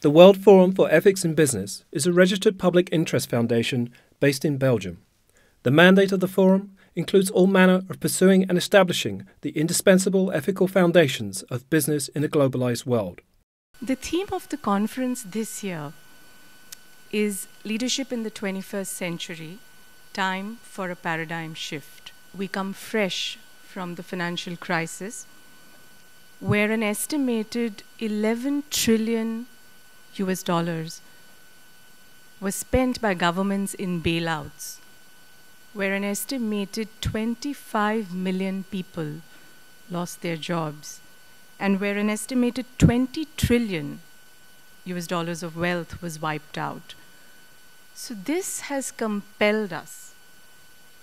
The World Forum for Ethics in Business is a registered public interest foundation based in Belgium. The mandate of the forum includes all manner of pursuing and establishing the indispensable ethical foundations of business in a globalized world. The theme of the conference this year is Leadership in the 21st Century, Time for a Paradigm Shift. We come fresh from the financial crisis, where an estimated 11 trillion US dollars was spent by governments in bailouts, where an estimated 25 million people lost their jobs, and where an estimated 20 trillion US dollars of wealth was wiped out. So this has compelled us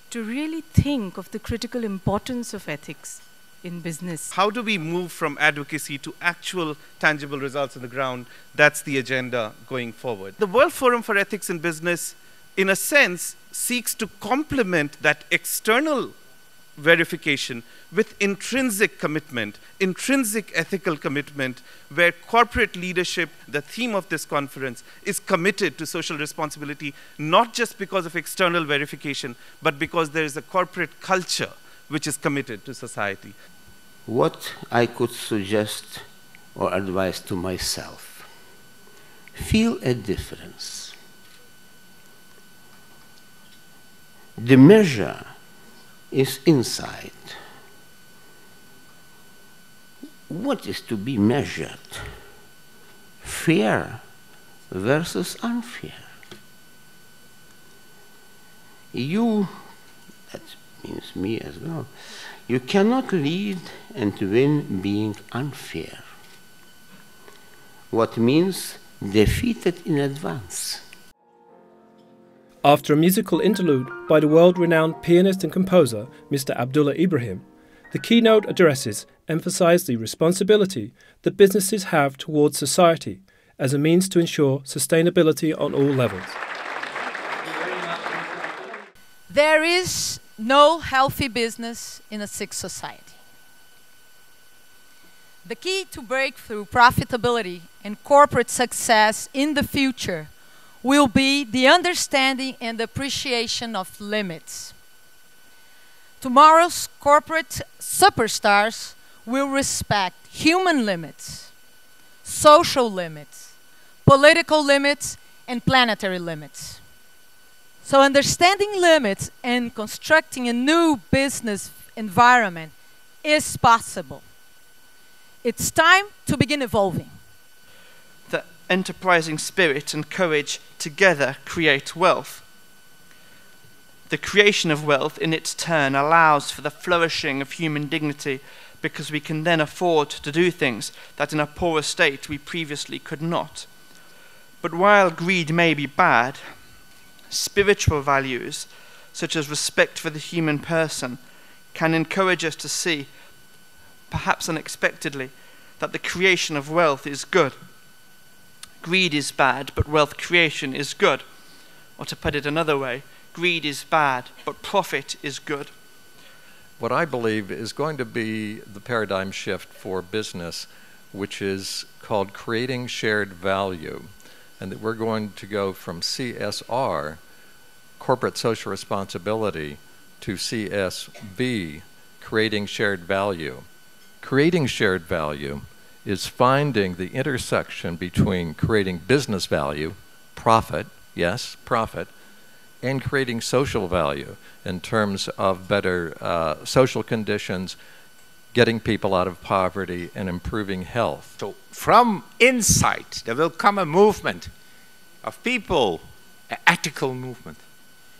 to really think of the critical importance of ethics in business. How do we move from advocacy to actual tangible results on the ground? That's the agenda going forward. The World Forum for Ethics in Business, in a sense, seeks to complement that external verification with intrinsic commitment, intrinsic ethical commitment, where corporate leadership, the theme of this conference, is committed to social responsibility, not just because of external verification, but because there is a corporate culture which is committed to society. What I could suggest or advise to myself: feel a difference. The measure is inside. What is to be measured? Fair versus unfair. You, that means me as well, you cannot lead and win being unfair. What means defeated in advance. After a musical interlude by the world-renowned pianist and composer Mr. Abdullah Ibrahim, the keynote addresses emphasize the responsibility that businesses have towards society as a means to ensure sustainability on all levels. There is no healthy business in a sick society. The key to breakthrough profitability and corporate success in the future will be the understanding and appreciation of limits. Tomorrow's corporate superstars will respect human limits, social limits, political limits, and planetary limits. So understanding limits and constructing a new business environment is possible. It's time to begin evolving. The enterprising spirit and courage together create wealth. The creation of wealth in its turn allows for the flourishing of human dignity, because we can then afford to do things that in a poorer state we previously could not. But while greed may be bad, spiritual values, such as respect for the human person, can encourage us to see, perhaps unexpectedly, that the creation of wealth is good. Greed is bad, but wealth creation is good. Or to put it another way, greed is bad, but profit is good. What I believe is going to be the paradigm shift for business, which is called creating shared value, and that we're going to go from CSR, corporate social responsibility, to CSV, creating shared value. Creating shared value is finding the intersection between creating business value, profit, yes, profit, and creating social value in terms of better social conditions, getting people out of poverty, and improving health. So from inside, there will come a movement of people, an ethical movement.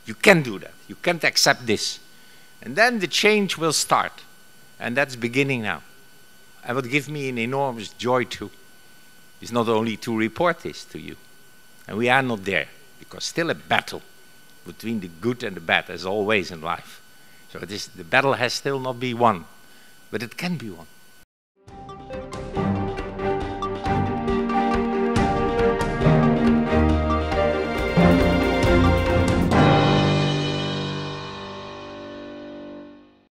You can do that. You can't accept this. And then the change will start. And that's beginning now. And what gives me an enormous joy too is not only to report this to you. And we are not there, because still a battle between the good and the bad, as always in life. So the battle has still not been won, but it can be won.